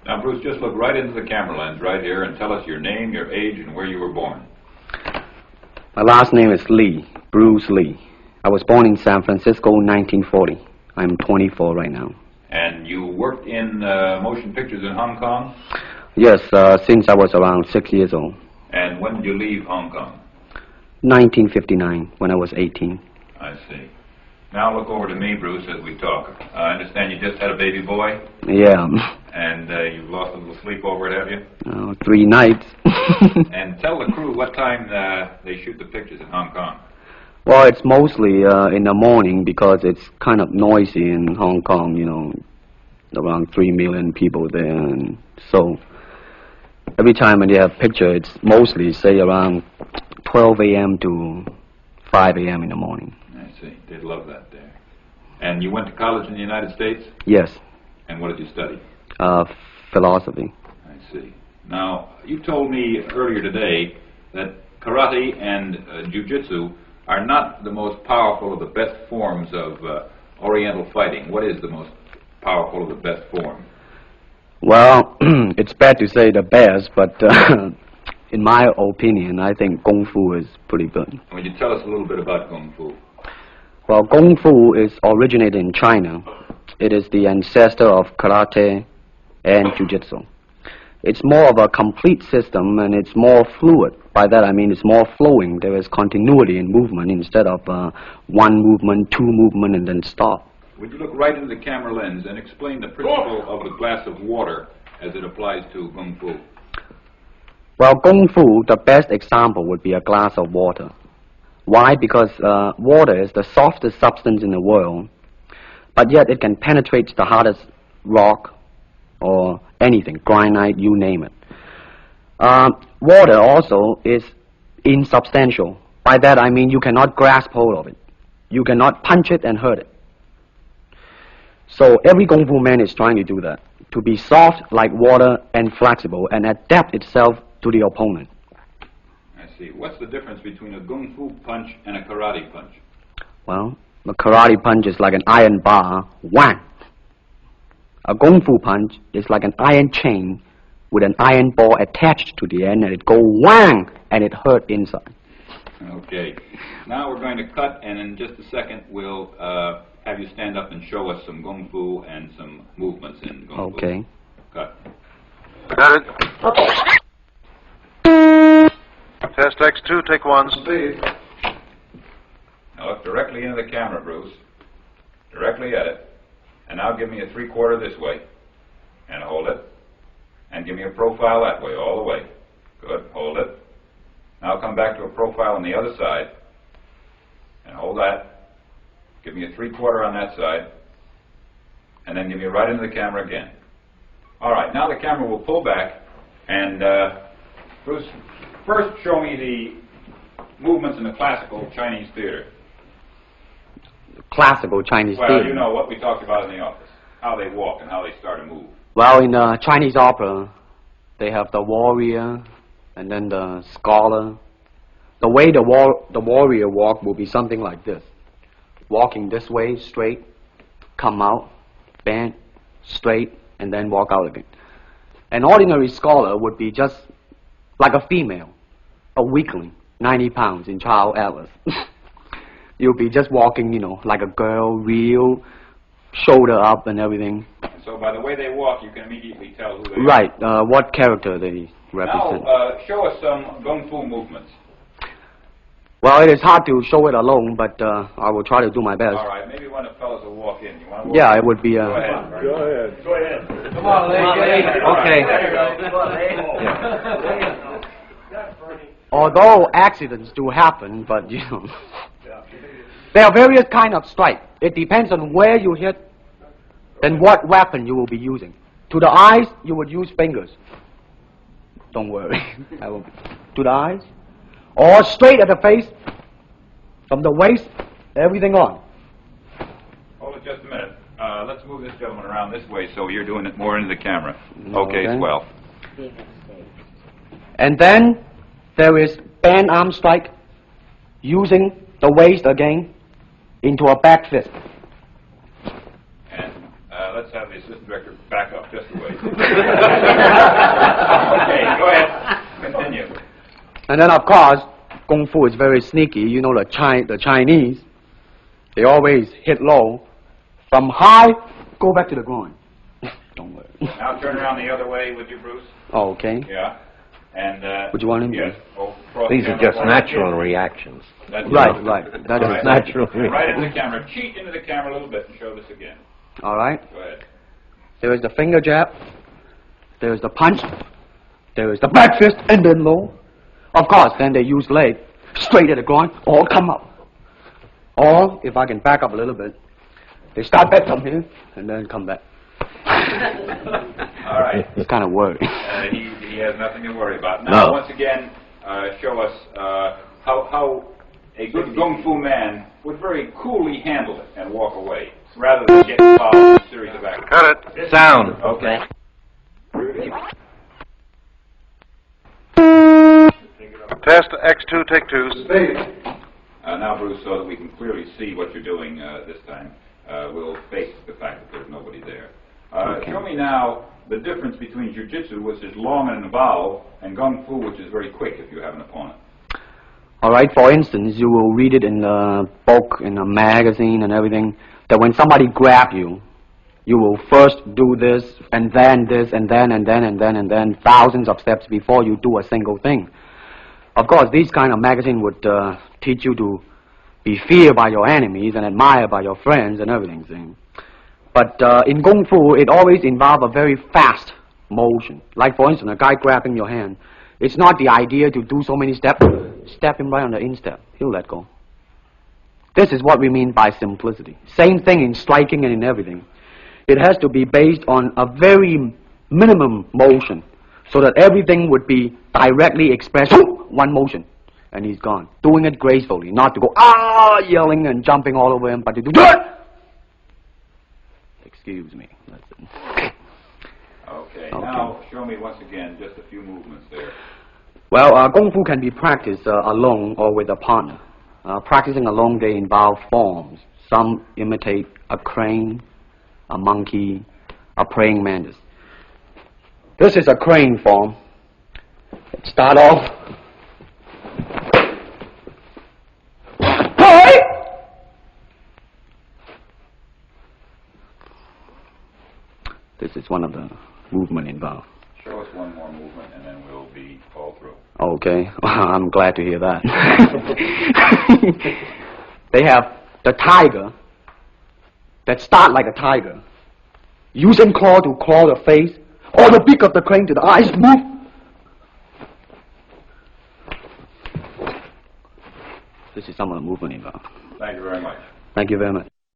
Now, Bruce, just look right into the camera lens right here and tell us your name, your age, and where you were born. My last name is Lee, Bruce Lee. I was born in San Francisco in 1940. I'm 24 right now. And you worked in motion pictures in Hong Kong? Yes, since I was around 6 years old. And when did you leave Hong Kong? 1959, when I was 18. I see. Now look over to me, Bruce, as we talk. I understand you just had a baby boy? Yeah. And you've lost a little sleep over it, have you? 3 nights. And tell the crew what time they shoot the pictures in Hong Kong. Well, it's mostly in the morning because it's kind of noisy in Hong Kong, you know, around 3 million people there. And so every time when they have picture, it's mostly, say, around 12 a.m. to 5 a.m. in the morning. I see. They'd love that there. And you went to college in the United States? Yes. And what did you study? Philosophy. I see. Now, you told me earlier today that karate and jiu-jitsu are not the most powerful of the best forms of Oriental fighting. What is the most powerful of the best form? Well, it's bad to say the best, but in my opinion, I think Kung Fu is pretty good. Would you tell us a little bit about Kung Fu? Well, Kung Fu is originated in China. It is the ancestor of karate and jiu-jitsu. It's more of a complete system, and it's more fluid. By that I mean it's more flowing. There is continuity in movement instead of one movement, two movement, and then stop. Would you look right into the camera lens and explain the principle of the glass of water as it applies to Kung Fu? Well, Kung Fu, the best example would be a glass of water. Why? Because water is the softest substance in the world, but yet it can penetrate the hardest rock or anything, granite, you name it. Water also is insubstantial. By that I mean you cannot grasp hold of it. You cannot punch it and hurt it. So every Kung Fu man is trying to do that, to be soft like water and flexible and adapt itself to the opponent. I see. What's the difference between a Kung Fu punch and a karate punch? Well, a karate punch is like an iron bar, whang. A Kung Fu punch is like an iron chain with an iron ball attached to the end, and it go whang, and it hurt inside. Okay. Now we're going to cut, and in just a second we'll have you stand up and show us some Kung Fu and some movements in Kung Fu. Okay. Cut. Got it. Test X2, take 1. Speed. Now look directly into the camera, Bruce. Directly at it. And now give me a 3/4 this way. And hold it. And give me a profile that way, all the way. Good. Hold it. Now come back to a profile on the other side. And hold that. Give me a 3/4 on that side. And then give me right into the camera again. All right. Now the camera will pull back. And Bruce, first show me the movements in the classical Chinese theater. Classical Chinese Well, theater. you know what we talked about in the office. How they walk and how they start to move. Well, in Chinese opera, they have the warrior and then the scholar. The way the warrior walk will be something like this. Walking this way, straight, come out, bend, straight, and then walk out again. An ordinary scholar would be just like a female, a weakling, 90 pounds in Child Atlas. You'll be just walking, you know, like a girl, real, shoulder up and everything. So by the way they walk, you can immediately tell who they Right, what character they represent. Now, show us some Kung Fu movements. Well, it is hard to show it alone, but I will try to do my best. All right, maybe one of the fellows will walk in. You want to walk Yeah, in? it would be... Go ahead. Go ahead. Go ahead. Come on, lady. Okay. Although accidents do happen, but, you know... There are various kind of strike. It depends on where you hit, then what weapon you will be using. To the eyes, you would use fingers. Don't worry. To the eyes. Or straight at the face, from the waist, everything on. Hold it just a minute. Let's move this gentleman around this way so you're doing it more into the camera. Okay, swell. And then there is band arm strike, using the waist again into a back fist. And let's have the assistant director back up just a ways. Okay, go ahead. Continue. And then, of course, Kung Fu is very sneaky. You know, the Chinese, they always hit low. From high, go back to the groin. Don't worry. Now turn around the other way with you, Bruce. Oh, okay. Yeah. And, Would you want him to? yes. Cross These the are camera just forward. natural reactions. That's Right, it. right. That All is right. natural. Right into the camera. Cheat into the camera a little bit and show this again. All right. Go ahead. There is the finger jab. There is the punch. There is the back fist and then low. Of course, then they use leg straight at the groin or come up. Or, if I can back up a little bit, they start back from here and then come back. All right. It's kind of worry. He has nothing to worry about. Now, No. once again, show us how a good Kung Fu man would very coolly handle it and walk away, rather than get involved in a series of actions. Cut it. Sound. Okay. Test X2, take 2. Now, Bruce, so that we can clearly see what you're doing this time, we'll face the fact that there's nobody there. Okay. Show me now the difference between Jiu-Jitsu, which is long and involved, and Kung Fu, which is very quick if you have an opponent. All right, for instance, you will read it in the book, in a magazine and everything, that when somebody grab you, you will first do this, and then this, and then, thousands of steps before you do a single thing. Of course, these kind of magazine would teach you to be feared by your enemies and admired by your friends and everything. See? But in Kung Fu, it always involves a very fast motion. Like, for instance, a guy grabbing your hand. It's not the idea to do so many steps. Step him right on the instep. He'll let go. This is what we mean by simplicity. Same thing in striking and in everything. It has to be based on a very minimum motion so that everything would be directly expressed. One motion, and he's gone. Doing it gracefully, not to go, yelling and jumping all over him, but to do that. Excuse me. That's it. Okay. Okay. Now, show me once again just a few movements there. Well, Kung Fu can be practiced alone or with a partner. Practicing alone, they involve forms. Some imitate a crane, a monkey, a praying mantis. This is a crane form. Start off. This is one of the movement involved. Show us one more movement, and then we'll be all through. Okay, I'm glad to hear that. They have the tiger that start like a tiger, using claw to claw the face, or the beak of the crane to the eyes move. This is some of the movement involved. Thank you very much. Thank you very much.